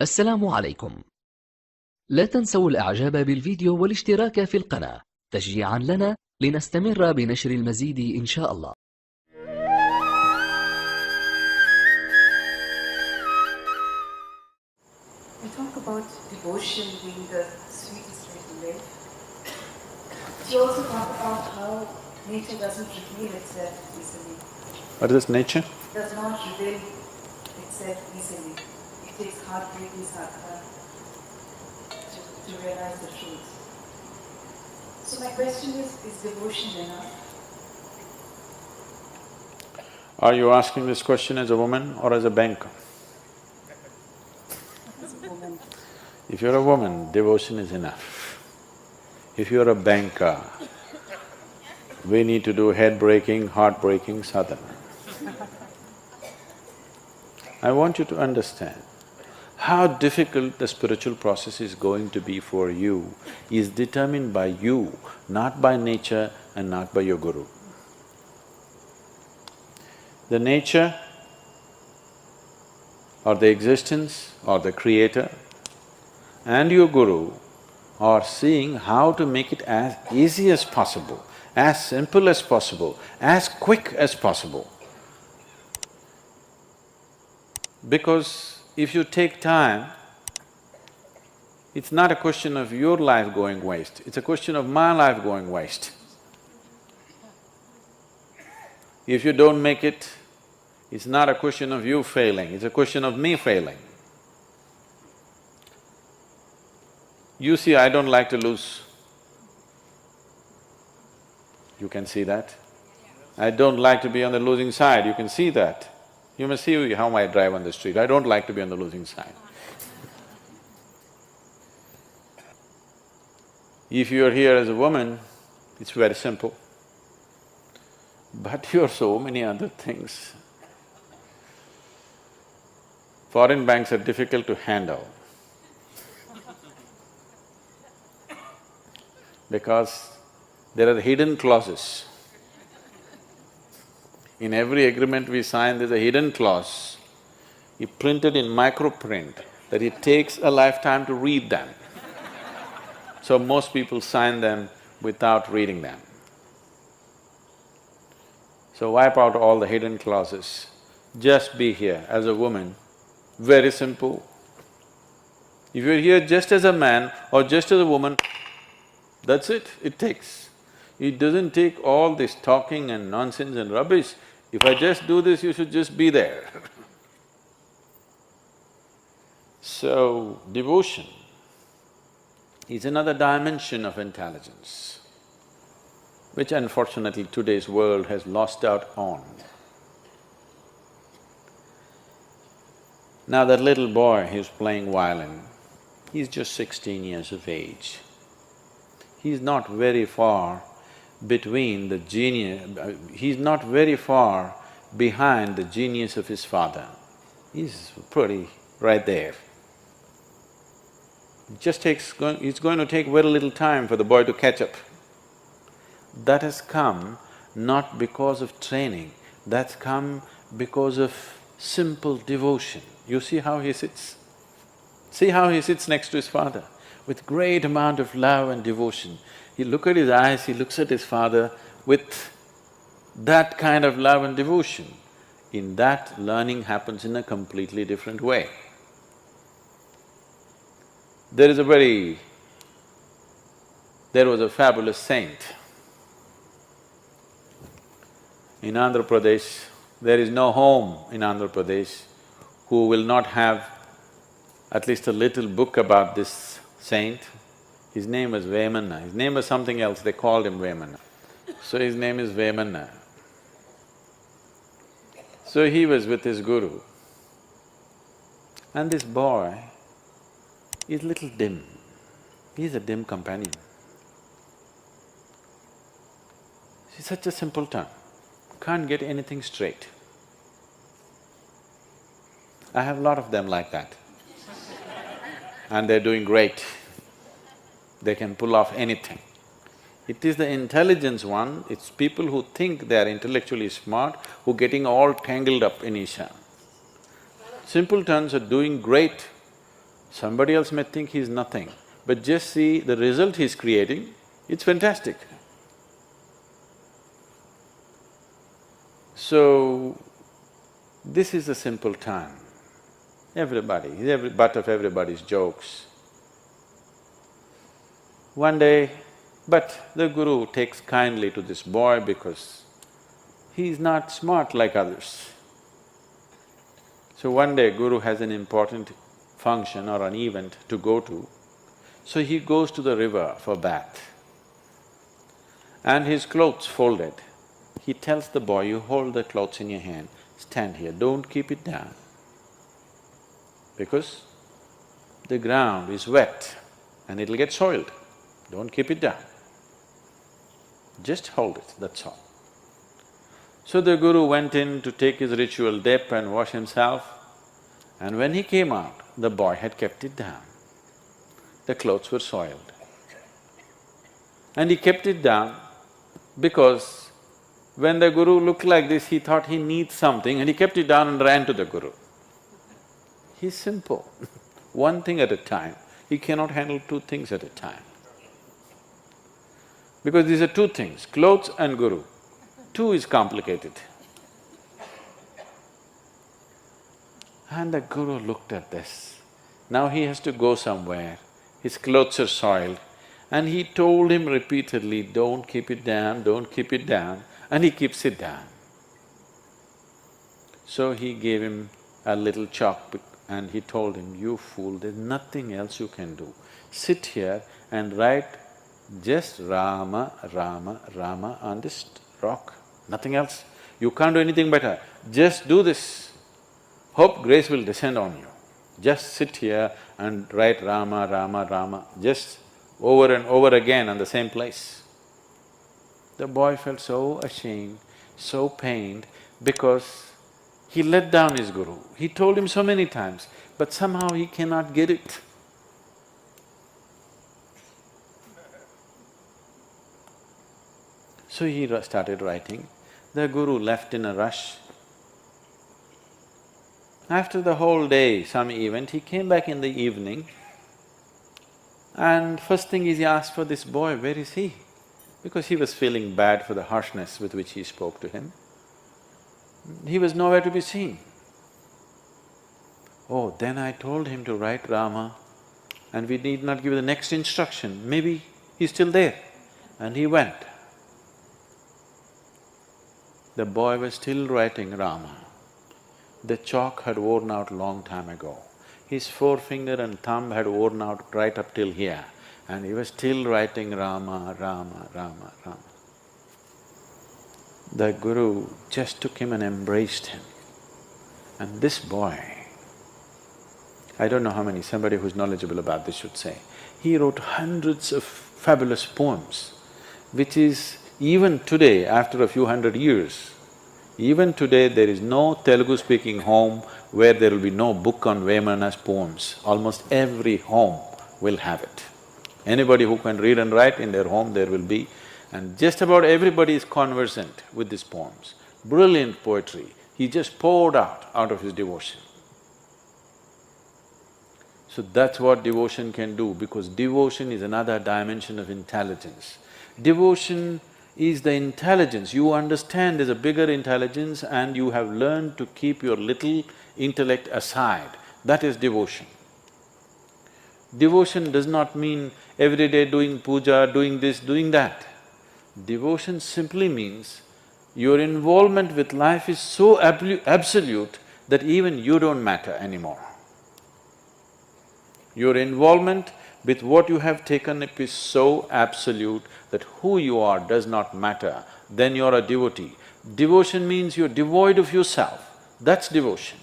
السلام عليكم. لا تنسوا الإعجاب بالفيديو والاشتراك في القناة تشجيعا لنا لنستمر بنشر المزيد إن شاء الله. We talk about devotion being the sweetest way to live. We also talk about how nature doesn't reveal itself easily. What is nature? Does not reveal itself easily. It takes heartbreaking sadhana to realize the truth. So my question is devotion enough? Are you asking this question as a woman or as a banker? As a woman. If you're a woman, devotion is enough. If you're a banker, we need to do head-breaking, heart-breaking sadhana. I want you to understand, how difficult the spiritual process is going to be for you is determined by you, not by nature and not by your guru. The nature or the existence or the creator and your guru are seeing how to make it as easy as possible, as simple as possible, as quick as possible. Because if you take time, it's not a question of your life going waste, it's a question of my life going waste. If you don't make it, it's not a question of you failing, it's a question of me failing. You see, I don't like to lose. You can see that. I don't like to be on the losing side, you can see that. You must see how I drive on the street, I don't like to be on the losing side. If you're here as a woman, it's very simple. But you're so many other things. Foreign banks are difficult to handle because there are hidden clauses. In every agreement we sign, there's a hidden clause, printed in microprint, that it takes a lifetime to read them. So most people sign them without reading them. So wipe out all the hidden clauses. Just be here as a woman, very simple. If you're here just as a man or just as a woman, that's it takes. It doesn't take all this talking and nonsense and rubbish. If I just do this, you should just be there. So, devotion is another dimension of intelligence, which unfortunately today's world has lost out on. Now that little boy who's playing violin, he's just 16 years of age. He's not very far between the genius… he's not very far behind the genius of his father. He's pretty right there. It's going to take very little time for the boy to catch up. That has come not because of training, that's come because of simple devotion. You see how he sits? See how he sits next to his father with great amount of love and devotion. He look at his eyes, he looks at his father with that kind of love and devotion. In that, learning happens in a completely different way. There was a fabulous saint. In Andhra Pradesh, there is no home in Andhra Pradesh who will not have at least a little book about this saint. His name was Vemanna, his name was something else, they called him Vemanna. So his name is Vemanna. So he was with his guru, and this boy is little dim, he's a dim companion. He's such a simpleton, can't get anything straight. I have a lot of them like that. And they're doing great. They can pull off anything. It is the intelligence one, it's people who think they are intellectually smart who are getting all tangled up in Isha. Simpletons are doing great, Somebody else may think he's nothing, but just see the result he's creating, it's fantastic. So, this is a simple time. Everybody, he's every butt of everybody's jokes. One day, but the guru takes kindly to this boy because he's not smart like others. So one day, guru has an important function or an event to go to, so he goes to the river for bath. And his clothes folded. He tells the boy, you hold the clothes in your hand, stand here, don't keep it down. Because the ground is wet and it'll get soiled, don't keep it down. Just hold it, that's all. So the guru went in to take his ritual dip and wash himself, and when he came out, the boy had kept it down. The clothes were soiled. And he kept it down because when the guru looked like this, he thought he needs something and he kept it down and ran to the guru. He's simple, one thing at a time. He cannot handle two things at a time. Because these are two things, clothes and guru. Two is complicated. And the guru looked at this. Now he has to go somewhere, his clothes are soiled, and he told him repeatedly, don't keep it down, don't keep it down, and he keeps it down. So he gave him a little chalk and he told him, you fool, there's nothing else you can do. Sit here and write just Rama, Rama, Rama on this rock, nothing else. You can't do anything better, just do this. Hope grace will descend on you. Just sit here and write Rama, Rama, Rama, just over and over again on the same place. The boy felt so ashamed, so pained, because he let down his guru. He told him so many times, but somehow he cannot get it. So he started writing. The guru left in a rush. After the whole day, some event, he came back in the evening and first thing is he asked for this boy, where is he? Because he was feeling bad for the harshness with which he spoke to him. He was nowhere to be seen. Oh, then I told him to write Rama and we need not give the next instruction, maybe he's still there. And he went. The boy was still writing Rama. The chalk had worn out long time ago. His forefinger and thumb had worn out right up till here, and he was still writing Rama, Rama, Rama, Rama. The guru just took him and embraced him. And this boy, I don't know how many, somebody who's knowledgeable about this should say, he wrote hundreds of fabulous poems, which is even today, after a few hundred years, even today there is no Telugu-speaking home where there will be no book on Vemana's poems. Almost every home will have it. Anybody who can read and write, in their home there will be, and just about everybody is conversant with these poems. Brilliant poetry, he just poured out of his devotion. So that's what devotion can do, because devotion is another dimension of intelligence. Devotion is the intelligence, you understand there's a bigger intelligence and you have learned to keep your little intellect aside, that is devotion. Devotion does not mean every day doing puja, doing this, doing that. Devotion simply means your involvement with life is so absolute that even you don't matter anymore. Your involvement with what you have taken up is so absolute that who you are does not matter, then you're a devotee. Devotion means you're devoid of yourself, that's devotion.